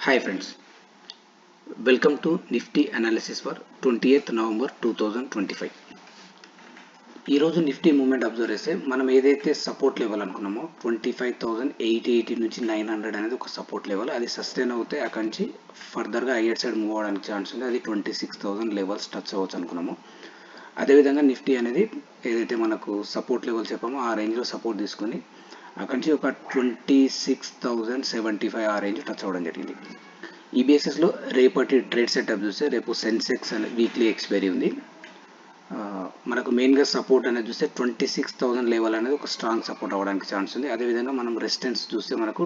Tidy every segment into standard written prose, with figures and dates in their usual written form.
Hi friends, welcome to Nifty analysis for 28th November 2025. ఈ రోజు Nifty movement observe చేస్తే మనం ఏదైతే సపోర్ట్ లెవెల్ అనుకున్నామో 25,880 నుంచి 900 అనేది ఒక సపోర్ట్ లెవెల్. అది సస్టైన్ అవుతే అక్కడి నుంచి ఫర్దర్గా హైయర్ సైడ్ మూవ్ అవడానికి ఛాన్స్ ఉంది. అది 26,000 లెవెల్స్ టచ్ అవ్వచ్చు అనుకున్నాము. అదేవిధంగా నిఫ్టీ అనేది ఏదైతే మనకు సపోర్ట్ లెవెల్ చెప్పామో ఆ రేంజ్లో సపోర్ట్ తీసుకొని అక్కడి నుంచి ఒక 26,075 ఆ రేంజ్ టచ్ అవ్వడం జరిగింది. ఈ బేసిస్లో రేపటి ట్రేడ్ సెటప్ చూస్తే రేపు సెన్సెక్స్ అనే వీక్లీ ఎక్స్పైరీ ఉంది. మనకు మెయిన్గా సపోర్ట్ అనేది చూస్తే 26,000 లెవెల్ అనేది ఒక స్ట్రాంగ్ సపోర్ట్ అవ్వడానికి ఛాన్స్ ఉంది. అదేవిధంగా మనం రెసిస్టెన్స్ చూస్తే మనకు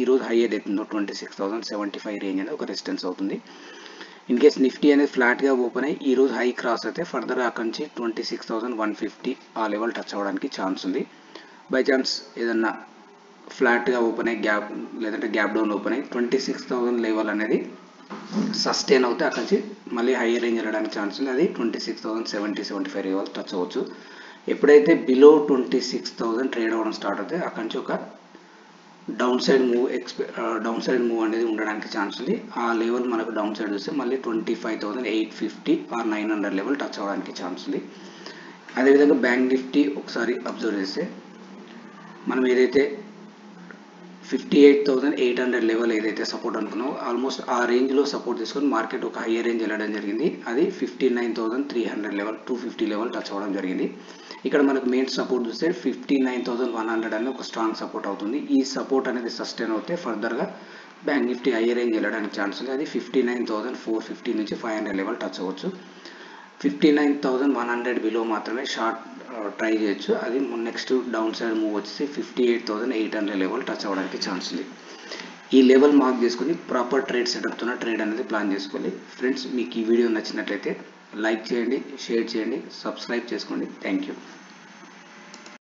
ఈరోజు హై ఏదైతుందో 26,075 రేంజ్ అనేది ఒక రెసిస్టెన్స్ అవుతుంది. ఇన్ కేస్ నిఫ్టీ అనేది ఫ్లాట్గా ఓపెన్ అయ్యి ఈరోజు హై క్రాస్ అయితే ఫర్దర్ అక్కడి నుంచి 26,150 ఆ లెవెల్ టచ్ అవ్వడానికి ఛాన్స్ ఉంది. బై ఛాన్స్ ఏదన్నా ఫ్లాట్గా ఓపెన్ అయ్యి గ్యాప్ లేదంటే గ్యాప్ డౌన్ ఓపెన్ అయ్యి 26,000 లెవెల్ అనేది సస్టైన్ అవుతే అక్కడి నుంచి మళ్ళీ హైయర్ రేంజ్ వెళ్ళడానికి ఛాన్స్ ఉంది. అది 26,075 లెవెల్ టచ్ అవ్వచ్చు. ఎప్పుడైతే బిలో 26,000 ట్రేడ్ అవ్వడం స్టార్ట్ అవుతే అక్కడి నుంచి ఒక డౌన్ సైడ్ మూవ్ అనేది ఉండడానికి ఛాన్స్ ఉంది. ఆ లెవెల్ మనకు డౌన్ సైడ్ వస్తే మళ్ళీ 25,850 ఆర్ 900 లెవెల్ టచ్ అవ్వడానికి ఛాన్స్ ఉంది. అదేవిధంగా బ్యాంక్ నిఫ్టీ ఒకసారి అబ్జర్వ్ చేస్తే మనం ఏదైతే 58,800 లెవెల్ ఏదైతే సపోర్ట్ అనుకున్నామో ఆల్మోస్ట్ ఆ రేంజ్లో సపోర్ట్ తీసుకొని మార్కెట్ ఒక హైయర్ రేంజ్ వెళ్ళడం జరిగింది. అది 59,300 లెవెల్ 250 లెవెల్ టచ్ అవ్వడం జరిగింది. ఇక్కడ మనకు మెయిన్ సపోర్ట్ చూస్తే 59,100 అనేది ఒక స్ట్రాంగ్ సపోర్ట్ అవుతుంది. ఈ సపోర్ట్ అనేది సస్టైన్ అవుతే ఫర్దర్గా బ్యాంక్ నిఫ్టీ హైయర్ రేంజ్ వెళ్ళడానికి ఛాన్స్ ఉంది. అది 59,450 నుంచి 500 లెవెల్ టచ్ అవ్వచ్చు. 59,100 బిలో మాత్రమే షార్ట్ ట్రై చేయొచ్చు. అది నెక్స్ట్ డౌన్ సైడ్ మూవ్ వచ్చేసి 58,800 లెవెల్ టచ్ అవ్వడానికి ఛాన్స్ ఉంది. ఈ లెవెల్ మార్క్ చేసుకుని ప్రాపర్ ట్రేడ్ సెటప్తో ట్రేడ్ అనేది ప్లాన్ చేసుకోవాలి. ఫ్రెండ్స్, మీకు ఈ వీడియో నచ్చినట్లయితే లైక్ చేయండి, షేర్ చేయండి, సబ్స్క్రైబ్ చేసుకోండి. Thank you.